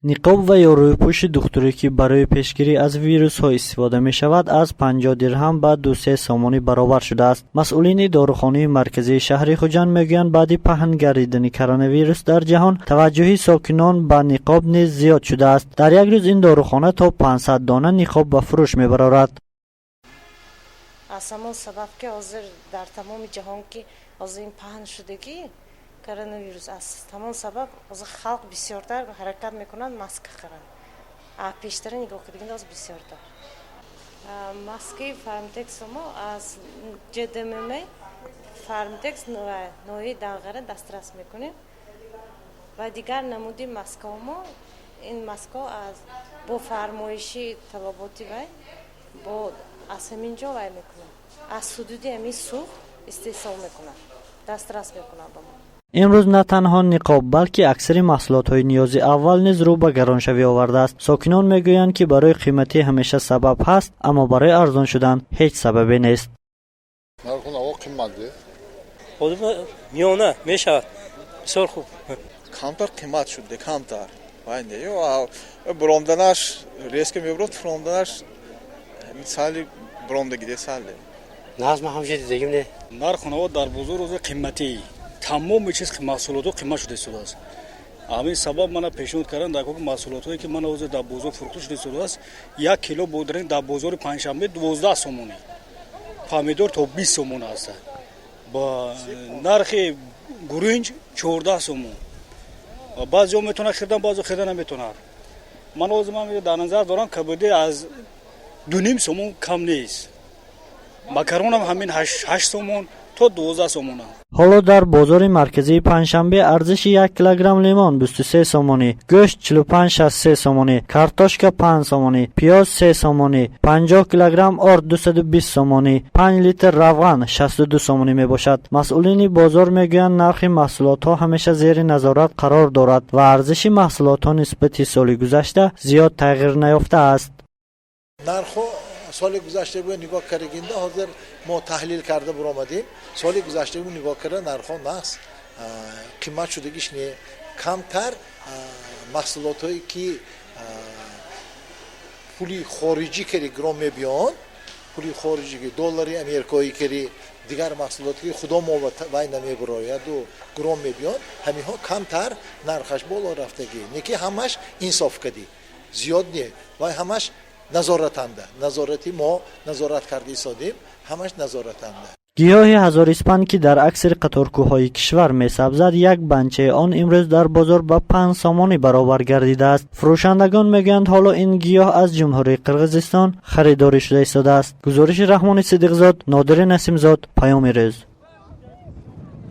نقاب و یا رویپوش دختری که برای پیشگیری از ویروس ها استفاده می شود از 50 درهم به 2-3 سامانی برابر شده است. مسئولین داروخانه مرکزی شهر خوجند میگویند بعد پهن گردیدن کرونا ویروس در جهان توجه ساکنان به نقاب نیز زیاد شده است. در یک روز این داروخانه تا 500 دانه نقاب به فروش میبرد. از همون سبب که حاضر در تمام جهان که از این پهن شدگی کرونا ویروس است، تمام سبب از خلق بسیارتر حرکت میکنند ماسک خرند. پیشتر نگاه کردیم از بسیارتر ماسکی فارمتکس ما از جدمم فارمتکس نوعی داغره دسترس میکنیم و دیگر نمودی ماسکا ما این ماسکا از با فرمایشی طلباتی و با از همینجا وای میکنم از حدود امی سوخت استحصال میکنم دسترس میکنم با ما. امروز نه تنها نقاب بلکه اکثر محصولات های نیازی اول نیز رو به گرانشوی آورده است. ساکنان میگویند که برای قیمتی همیشه سبب هست اما برای ارزان شدن هیچ سببی نیست. نرخون اول قیمته خود میانه میشه بسیار خوب کمتر قیمت شده کمتر باینده یا برامدنش ریسک میبرد فرامدنش مثالی برامدگی ساله ناز ما همشه دیدیم نه نرخون اول در بزرگ قیمتی تمام چیز محصولات قیمت شده است. همین سبب من پیشنهاد کردم در که محصولاتی که من از در بازار فروخته شده است 1 کیلو بودرین در بازار پنجشنبه 12 سومونی پامیدور تا 20 سومون است با نرخ گرنج 14 سومون بعضی میتونه خریدن بعضی خریدن نمیتونه. من از من در نظر دارم که بده از 2.5 سومون کم نیست. ماکارون هم همین 8 سومون تا 12 سومون. حالا در بازار مرکزی پنجشنبه ارزش 1 کیلوگرم لیمون 23 سومانی، گوشت 45-63 سومانی، کارتوشکا 5 سومانی، پیاز 3 سومانی، 50 کیلوگرم آرد 220 سومانی، 5 لیتر روغن 62 سومانی می باشد. مسئولین بازار میگویند نرخ محصولات ها همیشه زیر نظارت قرار دارد و ارزش محصولات ها نسبت سال گذشته زیاد تغییر نیافته است. نرخ سال گذشته بود نگاه کردیم حاضر ما تحلیل کرده برآمدیم سال گذشته بود نگاه کرده نرخ نقص قیمت شدگیش نه کمتر محصولاتی که پولی خارجی کری گرام میبیان پولی خارجی که دلاری امریکایی کری دیگر محصولاتی که خدا ما وای نمیبراید و گرام میبیان همین ها کمتر نرخش بالا رفتگی نکی همش انصاف کردی زیاد نه وای همش نظارتی ما نظارت کرده ایستادیم همش نظارتنده. گیاه هزار اسپند که در اکثر قطارکوهای کشور می سبزد یک بنچه آن امروز در بازار به 5 سامانی برابر گردیده است. فروشندگان میگویند حالا این گیاه از جمهوری قرقیزستان خریداری شده است. گزارش رحمان صدیقزاد، نادر نسیمزاد، پیام روز.